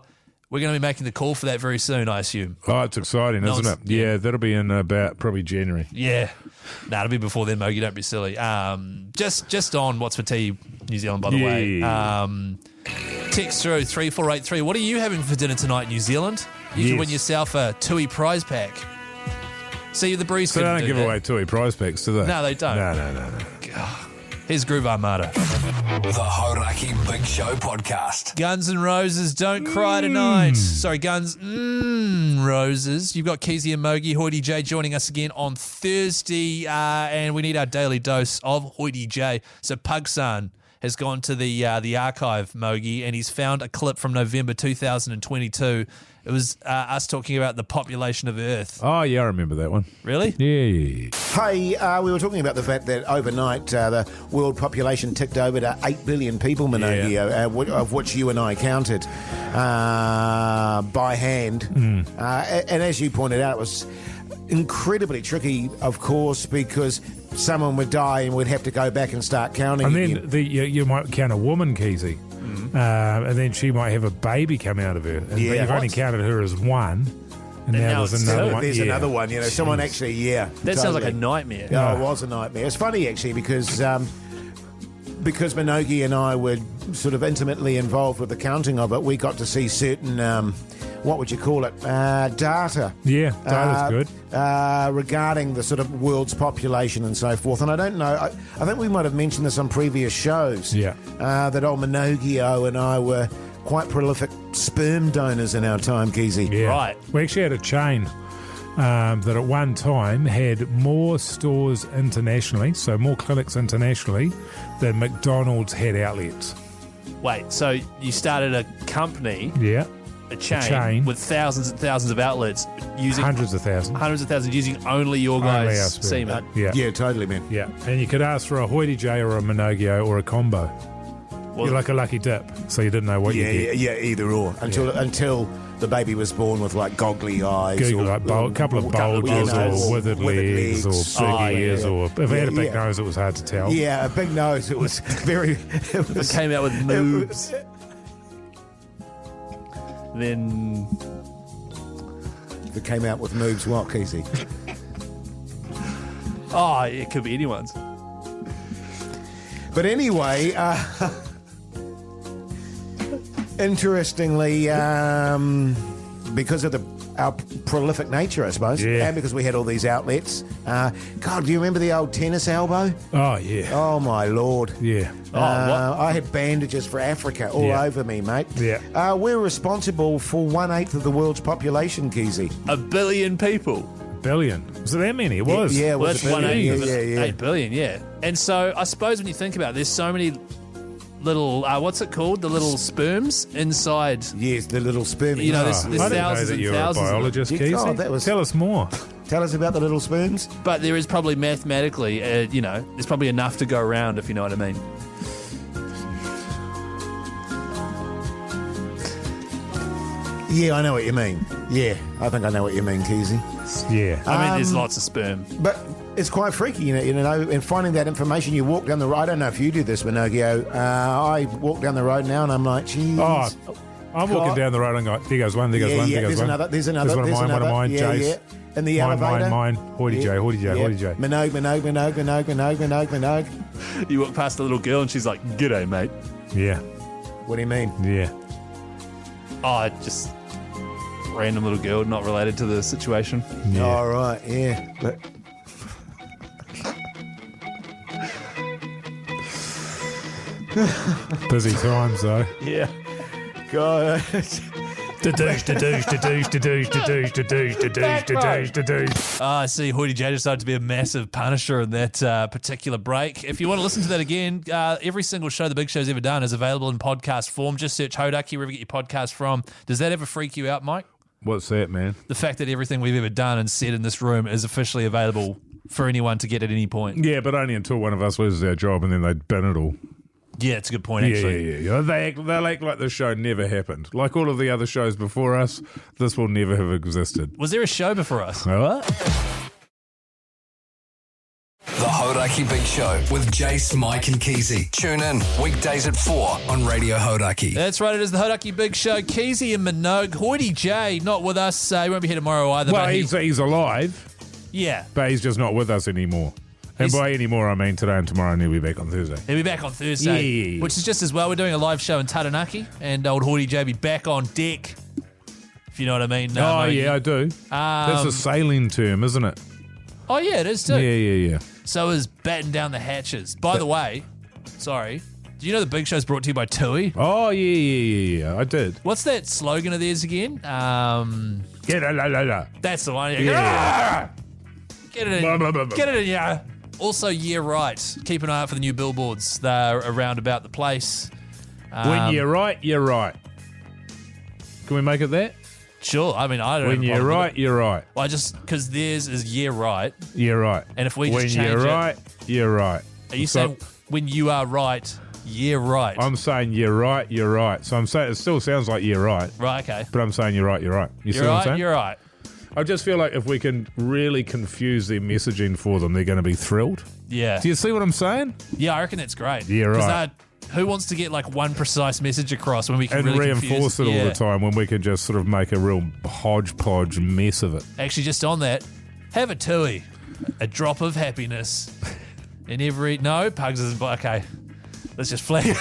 We're going to be making the call for that very soon, I assume. Oh, it's exciting, isn't it? Yeah, that'll be in about probably January. Yeah. No, it'll be before then, Mogi. Don't be silly. Just on What's for Tea New Zealand, by the way. Text through 3483. What are you having for dinner tonight, New Zealand? You can win yourself a Tui prize pack. See, the breeze They couldn't don't do give that. away TUI prize packs, do they? No, they don't. No. Here's Groove Armada. The Hauraki Big Show podcast. Guns N' Roses, Don't Cry Tonight. Sorry, Guns Roses. You've got Keyzie and Mogi, Hoity J joining us again on Thursday, and we need our daily dose of Hoity J. So Pugs has gone to the archive, Mogi, and he's found a clip from November 2022. It was us talking about the population of Earth. Oh, yeah, I remember that one. Really? Yeah. Hey, we were talking about the fact that overnight the world population ticked over to 8 billion people, Minogi, of which you and I counted by hand. And as you pointed out, it was incredibly tricky, of course, because someone would die and we'd have to go back and start counting And again. then you might count a woman, Keyzie, and then she might have a baby come out of her. And Yeah. you've only counted her as one, and now now there's it's another two. one. There's another one, someone actually, That sounds like a nightmare. Yeah, it was a nightmare. It's funny, actually, because Minogi and I were sort of intimately involved with the counting of it, we got to see certain, what would you call it, data. Yeah, data's good. Regarding the sort of world's population and so forth. And I don't know, I think we might have mentioned this on previous shows. Yeah. That old Minogio and I were quite prolific sperm donors in our time, Keyzie. Yeah. Right. We actually had a chain that at one time had more stores internationally, so more clinics internationally, than McDonald's had outlets. Wait, so you started a company, Yeah. a chain chain. with thousands and thousands of outlets using Hundreds of thousands. using only your Only our guys' sperm. semen. Yeah. Yeah, totally, man. Yeah. And you could ask for a Hoity J or a Minogio or a combo. Well, You're like a lucky dip, so you didn't know what you get. Yeah, either or. Until the baby was born with like goggly eyes. Google or, like a couple of bulges, bulges or withered legs or big ears, yeah. or if they had a big Yeah. nose, it was hard to tell. Yeah, a big nose. It was very. It was, came out with moves. Then It came out with moves. What, Keyzie? it could be anyone's. But anyway, interestingly, because of our prolific nature, I suppose, Yeah. and because we had all these outlets. God, do you remember the old tennis elbow? Oh, yeah. Oh my lord! Yeah. I had bandages for Africa all Yeah. over me, mate. Yeah. We're responsible for 1/8 of the world's population, Keyzie. 1 billion people. Billion. Was it that many? It was. Yeah, it Well, was that's a billion. 1/8 of it. Yeah. 8 billion, yeah. And so I suppose when you think about it, there's so many little, what's it called? The little sperms inside. Yes, the little sperm. You know, there's I didn't know thousands that and you were a thousands. biologist, Yeah, Keyzie. God, that was- Tell us more. Tell us about the little sperms. But there is probably mathematically, there's probably enough to go around, if you know what I mean. Yeah, I know what you mean. Yeah, I think I know what you mean, Keyzie. Yeah. I mean, there's lots of sperm. But it's quite freaky, you know, and finding that information. You walk down the road. I don't know if you do this, Minogio. I walk down the road now, and I'm like, geez. Oh, I'm walking down the road and go, there goes one, there goes one, there goes there's one. another, there's There's another. one of there's mine, another. one of mine, Yeah, Jace. yeah. In the Mine, elevator. mine. Hoity J, hoity J, hoity J. Minogue. You walk past a little girl and she's like, "G'day, mate." Yeah, What do you mean? yeah. Oh, just random little girl, not related to the situation. Yeah. All right, yeah. But Busy times, though. yeah. God. I see Hoity J decided to be a massive punisher in that particular break. If you want to listen to that again, every single show the Big Show's ever done is available in podcast form. Just search Hauraki wherever you get your podcast from. Does that ever freak you out, Mike? What's that, man? The fact that everything we've ever done and said in this room is officially available for anyone to get at any point. Yeah, but only until one of us loses our job and then they bin it all. Yeah, it's a good point, actually. Yeah. They'll act like the show never happened. Like all of the other shows before us, this will never have existed. Was there a show before us? What? The Hauraki Big Show with Jace, Mike and Keyzie. Tune in weekdays at 4 on Radio Hauraki. That's right, it is the Hauraki Big Show. Keyzie and Minogue. Hoity J, not with us. He won't be here tomorrow either. Well, but he's alive, yeah. but he's just not with us anymore. And He's- by anymore, I mean today and tomorrow, and he'll be back on Thursday. He'll be back on Thursday, Yeah. which is just as well. We're doing a live show in Taranaki, and old Hoity J be back on deck, if you know what I mean. Oh, yeah, I do. That's a sailing term, isn't it? Oh, yeah, it is too. Yeah. So is batten down the hatches. By the way, sorry, do you know the Big Show's brought to you by Tui? Oh, yeah, I did. What's that slogan of theirs again? Get it, la, la, la. That's the one. Yeah. Get it in. Blah, blah, blah, blah. Get it in, yeah. Also, yeah, right. Keep an eye out for the new billboards. They're around about the place. When you're right, you're right. Can we make it that? Sure. I mean, I don't. When have a you're problem with right, it. you're right. Well, I just because theirs is yeah, right. You're right. And if we just when change you're it- right, you're right. Are you So- saying when you are right, yeah, right? I'm saying you're right, you're right. So I'm saying it still sounds like you're right, right. Okay. but I'm saying you're right, you're right. You see You're what I'm right. saying? You're right. I just feel like if we can really confuse their messaging for them, they're going to be thrilled. Yeah. Do you see what I'm saying? Yeah, I reckon that's great. Yeah, 'Cause, right. who wants to get like one precise message across when we can And really reinforce confuse? it all Yeah. the time when we can just sort of make a real hodgepodge mess of it. Actually, just on that, have a tui, a drop of happiness in every. No, Pugs isn't. Okay, let's just flag.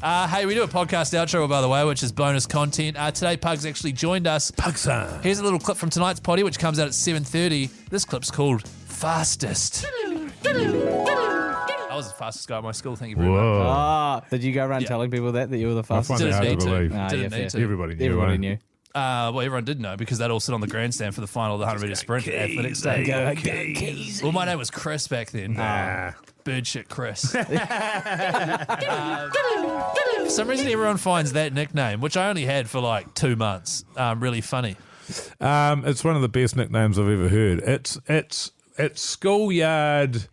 Hey, we do a podcast outro, by the way, which is bonus content. Today, Pugs actually joined us. Pugs. Here's a little clip from tonight's potty, which comes out at 7:30. This clip's called Fastest. I was the fastest guy at my school. Thank you very much. Whoa. Ah, did you go around Yeah. telling people that you were the I fastest? find that hard Didn't to need to. believe. Ah, Didn't yeah, need fair. to. Everybody knew. Everybody eh? knew. Well, everyone did know because they'd all sit on the grandstand for the final of the 100 metre sprint at Athletics Day. Well, my name was Chris back then. Bird shit Chris. For some reason, everyone finds that nickname, which I only had for like 2 months, really funny. It's one of the best nicknames I've ever heard. It's schoolyard,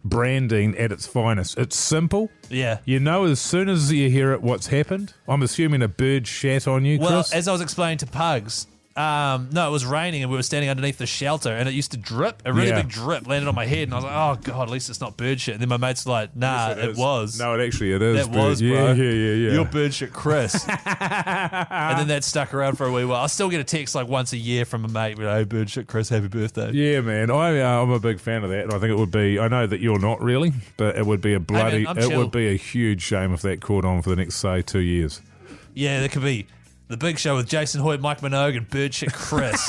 branding at its finest. It's simple. Yeah. You know, as soon as you hear it, what's happened. I'm assuming a bird shat on you, Well, Chris. as I was explaining to Pugs, no, it was raining and we were standing underneath the shelter and it used to drip. A really Yeah. big drip landed on my head and I was like, oh, God, at least it's not bird shit. And then my mate's like, nah, it is. was. No, it actually it is. That was, bird. bro. Yeah. You're bird shit Chris. And then that stuck around for a wee while. I still get a text like once a year from a mate, hey, bird shit Chris, happy birthday. Yeah, man. I'm a big fan of that, and I think it would be. I know that you're not really, but it would be a bloody. I'm it chill. would be a huge shame if that caught on for the next, say, 2 years. Yeah, there could be the Big Show with Jason Hoyt, Mike Minogue, and bird shit Chris.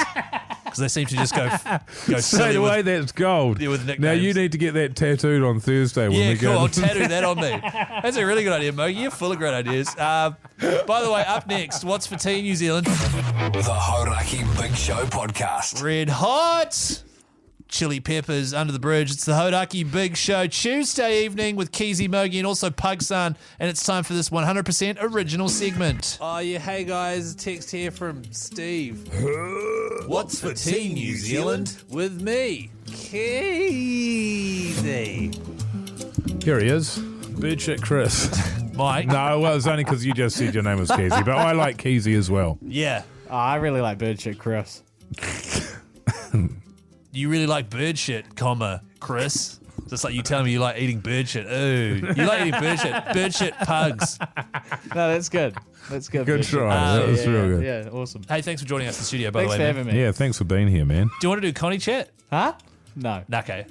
Because they seem to just go Straight silly away, with, that's gold. Yeah, with Now nicknames. you need to get that tattooed on Thursday when yeah, we cool. go. I'll tattoo that on me. That's a really good idea, Mogi. You're full of great ideas. By the way, up next, what's for tea in New Zealand? The Hauraki Big Show podcast. Red hot Chili Peppers, Under the Bridge. It's the Hauraki Big Show Tuesday evening with Keyzie, Mogi, and also Pugs, and it's time for this 100% original segment. Oh, yeah. Hey, guys. Text here from Steve. What's for tea, New Zealand? With me, Keyzie. Here he is. Birdshit Chris. Mike? No, well, it's only because you just said your name was Keyzie, but I like Keyzie as well. Yeah. Oh, I really like birdshit Chris. You really like bird shit, Chris. Just like you telling me you like eating bird shit. Ooh. You like eating bird shit. Bird shit Pugs. No, that's good. That's good. Good birdshit. try. That was real good. Yeah, awesome. Hey, thanks for joining us in the studio, by Thanks the for way. having me. Yeah, thanks for being here, man. Do you want to do Connie chat? Huh? No. Okay.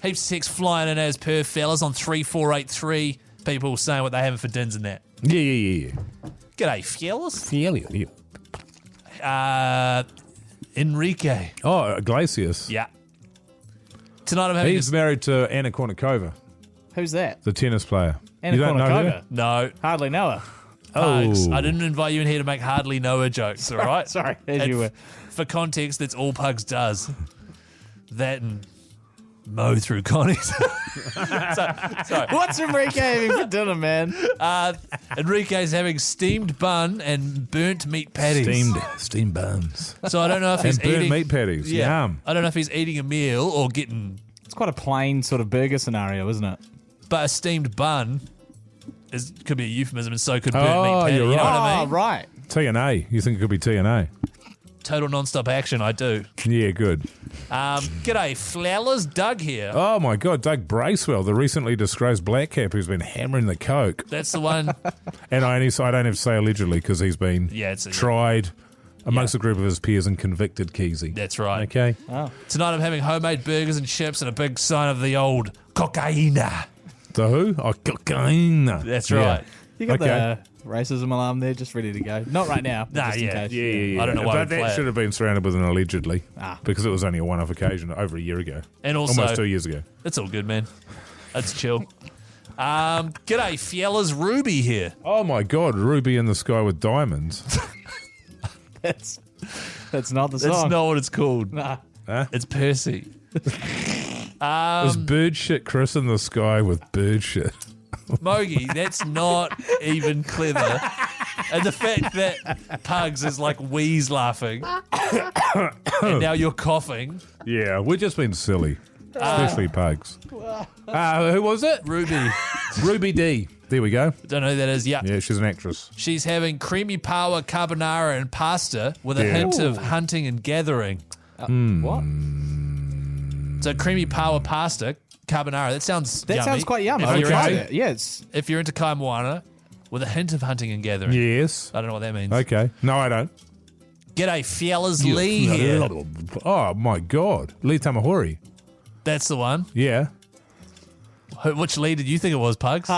Heaps of text flying in as per, fellas, on 3483. People saying what they're having for dins and that. Yeah. G'day, fellas. Yeah. Enrique. Oh, Iglesias. Yeah. Tonight I'm having He's married to Anna Kournikova, Who's that? the tennis player. Anna You don't know Kournikova. her? No. Hardly know her. Pugs. Oh. I didn't invite you in here to make hardly know jokes, all right? Sorry, as And you were. For context, that's all Pugs does. That and mow through Connie's. Sorry. What's Enrique having for dinner, man? Enrique's having steamed bun and burnt meat patties. Steamed buns. So I don't know if And he's burnt eating meat patties. Yeah. Yum. I don't know if he's eating a meal or getting. It's quite a plain sort of burger scenario, isn't it? But a steamed bun could be a euphemism, and so could burnt meat Oh, patty. you're You know right. what I mean? right. TNA. You think it could be TNA? Total non-stop action. I do. Yeah, good. G'day, Flowers. Doug here. Oh, my God. Doug Bracewell, the recently disgraced black cap who's been hammering the coke. That's the one. And I don't have to say allegedly because he's been tried amongst a group of his peers and convicted Keyzie. That's right. Okay. Tonight I'm having homemade burgers and chips and a big sign of the old cocaina. The who? Oh, cocaine. That's right. You got the racism alarm there, just ready to go. Not right now. But Nah, just in yeah. case. Yeah. I don't know why But we play that it. should have been surrounded with an allegedly Ah. because it was only a one-off occasion over a year ago. And also, Almost 2 years ago. it's all good, man. That's chill. G'day, Fiella's Ruby here. Oh, my God. Ruby in the Sky with Diamonds. That's not the That's song. not what it's called. Nah. Huh? It's Percy. There's bird shit Chris in the Sky with bird shit. Mogi, that's not even clever. And the fact that Pugs is like wheeze laughing and now you're coughing. Yeah, we've just been silly. Especially Pugs. Who was it? Ruby. Ruby D. There we go. Don't know who that is. Yeah. Yeah, she's an actress. She's having creamy power carbonara and pasta with a Yeah. hint of hunting and gathering. What? So creamy power pasta, carbonara. That sounds That yummy. sounds quite yummy. If I've you're, tried Okay. it. Yeah, it's if you're into Kaimoana, with a hint of hunting and gathering. Yes. I don't know what that means. Okay. No, I don't. G'day, Fiella's Lee here. Oh, my God. Lee Tamahori. That's the one. Yeah. Which Lee did you think it was, Pugs?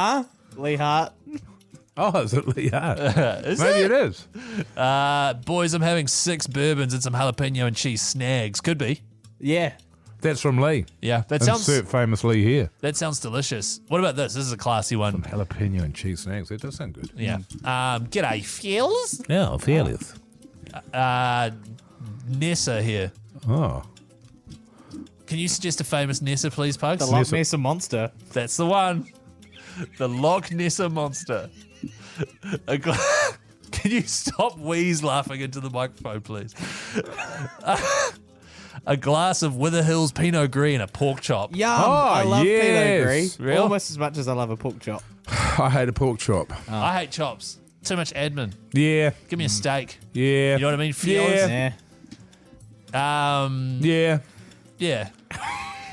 Lee Hart. Oh, is it Lee Hart? Is Maybe it is. Boys, I'm having 6 bourbons and some jalapeno and cheese snags. Could be. Yeah. That's from Lee. Yeah, that sounds Insert famous Lee here. delicious. What about this? This is a classy one. Jalapeno and cheese snacks. That does sound good. Yeah. G'day, Fields. Yeah, fearless. Nessa here. Oh. Can you suggest a famous Nessa, please, Pugs? The Loch Ness Monster. That's the one. The Loch Nessa Monster. Can you stop wheeze laughing into the microphone, please? A glass of Wither Hills Pinot Gris and a pork chop. Yum. Oh, I love yes. Pinot Gris. Real? Almost as much as I love a pork chop. I hate a pork chop. I hate chops. Too much admin. Yeah. Give me a steak. Yeah. You know what I mean? Fields? Yeah. Yeah. Yeah.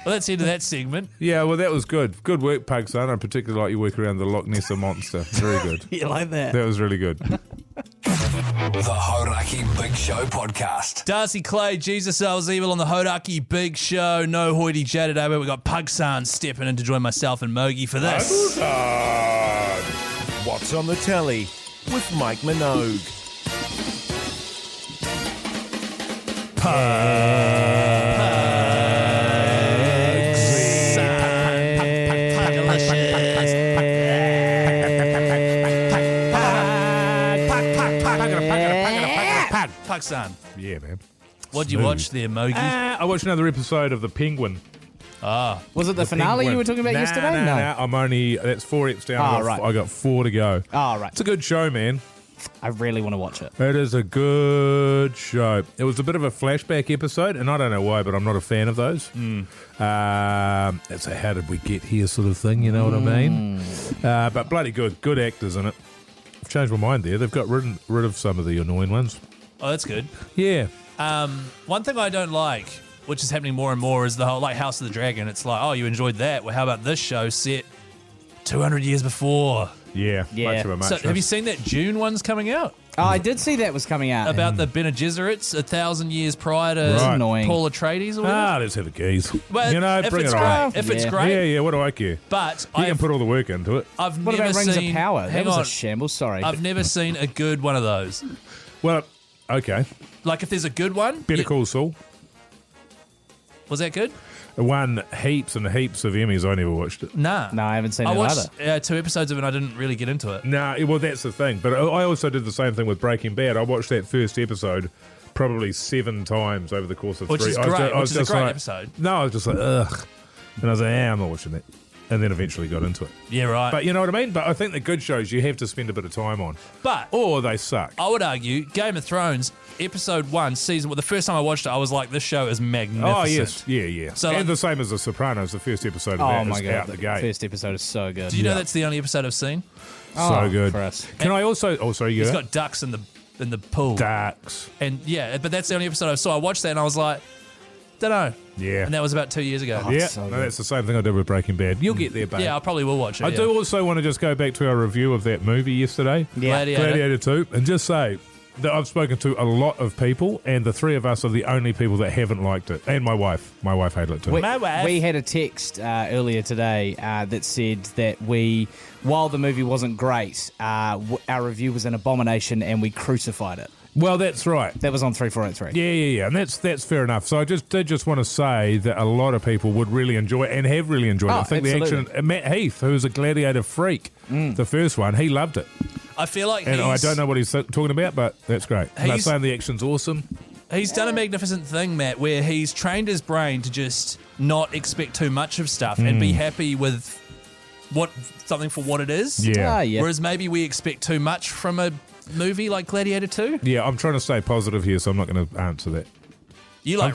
Well, that's the end of that segment. Yeah, well, that was good. Good work, Pugs, son. I particularly like your work around the Loch Ness Monster. Very good. You like that? That was really good. The Hauraki Big Show podcast. Darcy Clay, Jesus Sells Evil on the Hauraki Big Show. No hoity J today, but we got Pugsan stepping in to join myself and Mogi for this. What's on the telly with Mike Minogue. Pugsan. Yeah, man. What'd you watch there, Mogi? I watched another episode of The Penguin. Was it the finale Penguin. you were talking about yesterday? No. I'm only, that's 4 eps down. Right. I got 4 to go. Oh, right. It's a good show, man. I really want to watch it. It is a good show. It was a bit of a flashback episode, and I don't know why, but I'm not a fan of those. It's a how did we get here sort of thing, you know what I mean? But bloody good. Good actors in it. I've changed my mind there. They've got rid of some of the annoying ones. Oh, that's good. Yeah. One thing I don't like, which is happening more and more, is the whole like House of the Dragon. It's like, oh, you enjoyed that. Well, how about this show set 200 years before? Yeah. Yeah. Much of a So muchness. have you seen that June one's coming out? Oh, I did see that was coming out. About the Bene Gesserits 1,000 years prior to Right. Annoying. Paul Atreides or whatever? Let's have a geese. Well, You know, if bring it's it great, on. if it's Yeah. great. Yeah, what do I care? But You can put all the work into it. I've What never about Rings seen. of Power? That Hang was on, a shambles. Sorry. I've never seen a good one of those. Well, okay. Like if there's a good one, Better Call Saul. was that good? It won heaps and heaps of Emmys. I never watched it. Nah. No, I haven't seen I it watched either. 2 episodes of it and I didn't really get into it. No, well, that's the thing. But I also did the same thing with Breaking Bad. I watched that first episode probably 7 times over the course of Which 3. is I was great, ju- I was which is a just great like- episode. No, I was just like, ugh. And I was like, I'm not watching that. And then eventually got into it. Yeah, right. But you know what I mean? But I think the good shows you have to spend a bit of time on. But Or they suck. I would argue Game of Thrones, episode 1, season 1, the first time I watched it, I was like, this show is magnificent. Oh, yes. Yeah. So, and like- the same as The Sopranos. The first episode of Oh that my is god, out the gate. first episode is so good. Do you know that's the only episode I've seen? So good. For us. Can I also... Oh, sorry, you It's go. got ducks in the pool. Ducks. And yeah, but that's the only episode I saw. I watched that and I was like, don't know. Yeah. And that was about 2 years ago. Yeah, so no, good. that's the same thing I did with Breaking Bad. You'll get there, babe. Yeah, I probably will watch it. I yeah. do also want to just go back to our review of that movie yesterday, Gladiator 2, and just say that I've spoken to a lot of people, and the 3 of us are the only people that haven't liked it. And my wife. My wife hated it too. We had a text earlier today that said that while the movie wasn't great, our review was an abomination and we crucified it. Well, that's right. That was on 3483. Yeah, and that's fair enough. So I did want to say that a lot of people would really enjoy it and have really enjoyed it. Oh, I think absolutely. the action. Matt Heath, who's a Gladiator freak, the first one, he loved it, I feel like and I don't know what he's talking about, but that's great. They're He's- saying the action's awesome. He's done a magnificent thing, Matt, where he's trained his brain to just not expect too much of stuff and be happy with something for what it is. Yeah. Ah, yeah. Whereas maybe we expect too much from a movie like Gladiator 2. Yeah, I'm trying to stay positive here, so I'm not going to answer that. You like I'm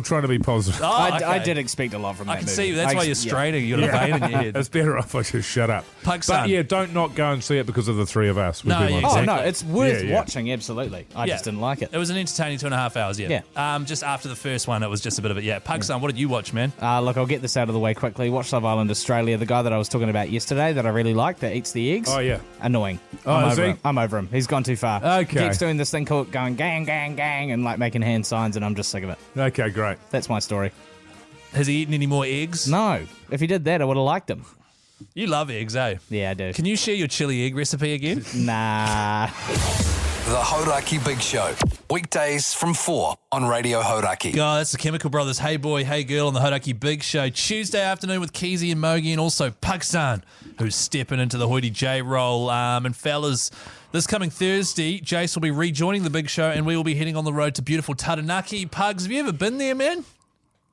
trying to be positive. Oh, I okay. did expect a lot from that I can movie. see that's why you're straining. You got a vein in your head. It's better off I just shut up. Pugs But son. yeah, don't not go and see it because of the 3 of us. would No, be my yeah, Oh, point. no, Exactly. it's worth Yeah. watching, absolutely. I Yeah. just didn't like it. It was an entertaining 2.5 hours, yeah. Just after the first one, it was just a bit of it. Yeah, Pugs son, what did you watch, man? Look, I'll get this out of the way quickly. Watch Love Island Australia. The guy that I was talking about yesterday that I really liked that eats the eggs. Oh, yeah. Annoying. Oh, I'm is over he? him. I'm over him. He's gone too far. Okay. Keeps doing this thing called going gang, gang, gang, and like making hand signs, and I'm just sick of it. Okay, great. That's my story. Has he eaten any more eggs? No. If he did that, I would have liked him. You love eggs, eh? Yeah, I do. Can you share your chili egg recipe again? Nah. The Hauraki Big Show. Weekdays from 4 on Radio Hauraki. God, that's the Chemical Brothers. Hey boy, hey girl on the Hauraki Big Show. Tuesday afternoon with Keyzie and Mogi and also Pugs, who's stepping into the Hoity J role. And fellas, this coming Thursday, Jace will be rejoining the Big Show and we will be heading on the road to beautiful Taranaki. Pugs, have you ever been there, man?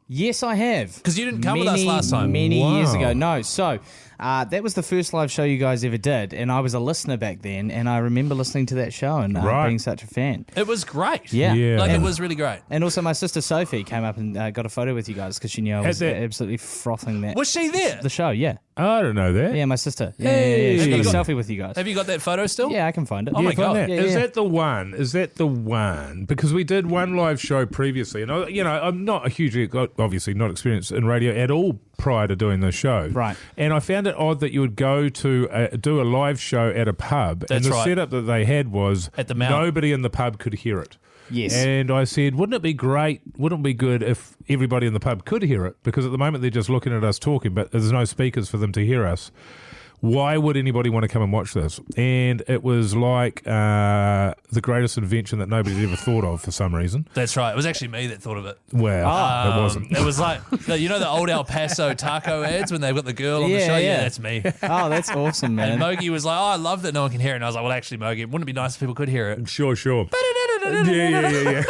Yes, I have. 'Cause you didn't come with us last time. Many years Wow. ago. No. So that was the first live show you guys ever did, and I was a listener back then, and I remember listening to that show and Right. being such a fan. It was great. Yeah. Yeah. Like, it And, was really great. and also my sister Sophie came up and got a photo with you guys because she knew I was Has that- absolutely frothing that. Was she there? The show, yeah. I don't know that. Yeah, my sister. Yeah, Hey. She Have got you a got- selfie with you guys. Have you got that photo still? Yeah, I can find it. Oh my Find God. that. Yeah, Is yeah. that the one? Is that the one? Because we did one live show previously, and I'm not a hugely, obviously not experienced in radio at all prior to doing this show. Right. And I found it odd that you would go to do a live show at a pub, and That's the right. setup that they had was At the Mount. nobody in the pub could hear it. Yes. And I said, wouldn't it be great? Wouldn't it be good if everybody in the pub could hear it? Because at the moment they're just looking at us talking, but there's no speakers for them to hear us. Why would anybody want to come and watch this? And it was like the greatest invention that nobody's ever thought of for some reason. That's right. It was actually me that thought of it. Well, it wasn't. It was like, you know the old El Paso taco ads when they've got the girl on the Yeah, show? yeah. That's me. Oh, that's awesome, man. And Mogi was like, oh, I love that no one can hear it. And I was like, well, actually, Mogi, wouldn't it be nice if people could hear it? Sure. Yeah.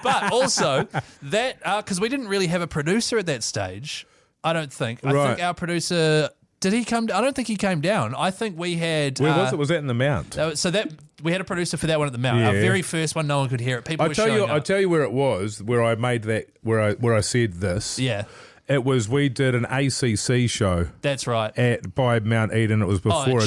But also that because we didn't really have a producer at that stage. I don't think. I think our producer. Did he come? I don't think he came down. I think we had. Where was it? Was that in the Mount? So that we had a producer for that one at the Mount. Yeah. Our very first one, no one could hear it. People were showing up. I'll tell you where it was. Where I made that. Where I said this. Yeah. It was we did an ACC show. That's right. By Mount Eden. It was before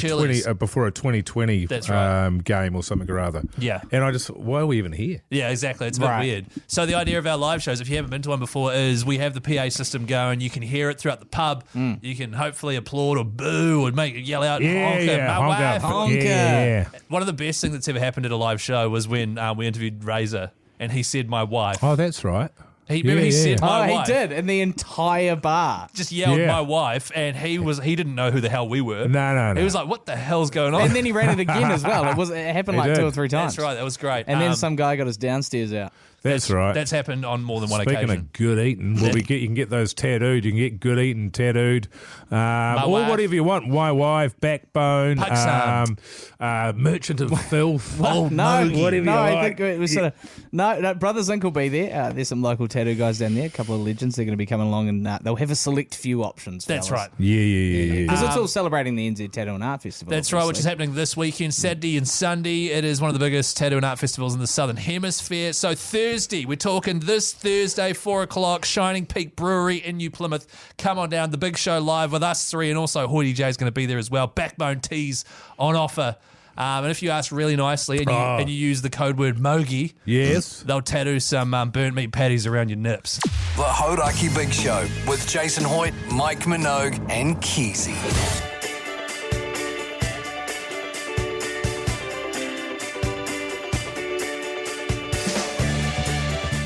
before a 2020 That's right. game or something or other. Yeah. And why are we even here? Yeah, exactly. It's a bit weird. So the idea of our live shows, if you haven't been to one before, is we have the PA system going. You can hear it throughout the pub. You can hopefully applaud or boo or yell out, honker, my wife. Honker. Yeah. One of the best things that's ever happened at a live show was when we interviewed Razor and he said my wife. Oh, that's right. He said my wife. He did in the entire bar. Just yelled my wife, and he didn't know who the hell we were. No. He was like, "What the hell's going on?" And then he ran it again as well. It happened like 2 or 3 times. That's right. That was great. And then some guy got his downstairs out. That's right. That's happened on more than one Speaking occasion. of good eating, you can get those tattooed. You can get good eating tattooed, or wife. whatever you want. My wife, backbone, Pugs, merchant of filth. Old No, Mogi. I like. think it was sort of no. Brother Zinc will be there. There's some local tattoo guys down there. A couple of legends. They're going to be coming along, and they'll have a select few options. That's fellas. right. Yeah. Because it's all celebrating the NZ Tattoo and Art Festival. That's right, which is obviously. happening this weekend, Saturday and Sunday. It is one of the biggest tattoo and art festivals in the Southern Hemisphere. So Thursday, we're talking this Thursday, 4 o'clock, Shining Peak Brewery in New Plymouth. Come on down, the big show live with us three, and also Hoity J is going to be there as well. Backbone tees on offer. And if you ask really nicely and you use the code word Mogi, Yes. they'll tattoo some burnt meat patties around your nips. The Hauraki Big Show with Jason Hoyt, Mike Minogue, and Keyzie.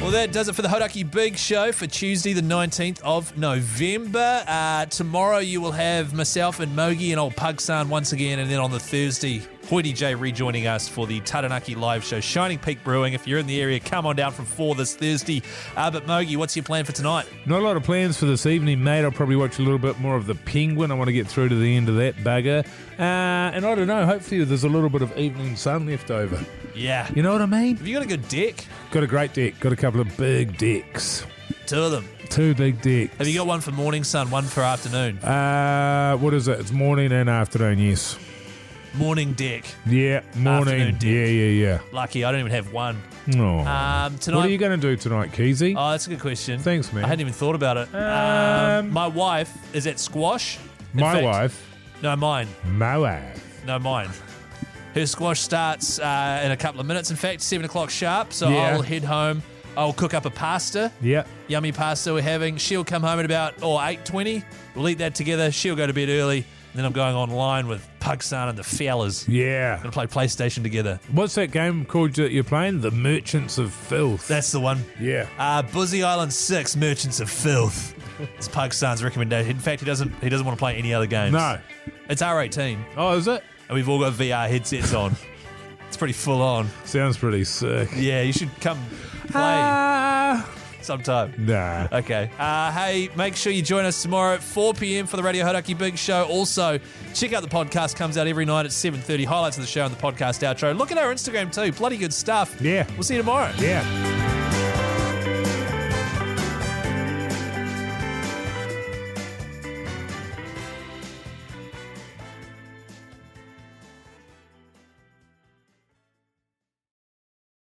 Well, that does it for the Hauraki Big Show for Tuesday, the 19th of November. Tomorrow you will have myself and Mogi and old Pugsan once again, and then on the Thursday, Hoity J rejoining us for the Taranaki live show, Shining Peak Brewing. If you're in the area, come on down from 4 this Thursday. But Mogi, what's your plan for tonight? Not a lot of plans for this evening, mate. I'll probably watch a little bit more of The Penguin. I want to get through to the end of that bugger. And I don't know, hopefully there's a little bit of evening sun left over. Yeah. You know what I mean? Have you got a good deck? Got a great deck. Got a couple of big decks. 2 of them. 2 big decks. Have you got one for morning sun, one for afternoon? What is it? It's morning and afternoon, yes. Morning deck. Yeah, morning. Afternoon deck. Yeah. Lucky, I don't even have one. Oh. Tonight. What are you going to do tonight, Keyzie? Oh, that's a good question. Thanks, man. I hadn't even thought about it. My wife is at squash. In My fact- wife. No, mine. My wife. No, mine. Her squash starts in a couple of minutes. In fact, 7 o'clock sharp. So Yeah. I'll head home. I'll cook up a pasta. Yeah. Yummy pasta we're having. She'll come home at about 8:20. We'll eat that together. She'll go to bed early. And then I'm going online with Pugsan and the fellas. Yeah. Going to play PlayStation together. What's that game called that you're playing? The Merchants of Filth. That's the one. Yeah. Buzzy Island 6, Merchants of Filth. It's Pugsan's recommendation. In fact, he doesn't want to play any other games. No. It's R18. Oh, is it? And we've all got VR headsets on. It's pretty full on. Sounds pretty sick. Yeah, you should come play sometime. Nah. Okay. Hey, make sure you join us tomorrow at 4 p.m. for the Radio Hauraki Big Show. Also, check out the podcast. Comes out every night at 7:30. Highlights of the show and the podcast outro. Look at our Instagram too. Bloody good stuff. Yeah. We'll see you tomorrow. Yeah.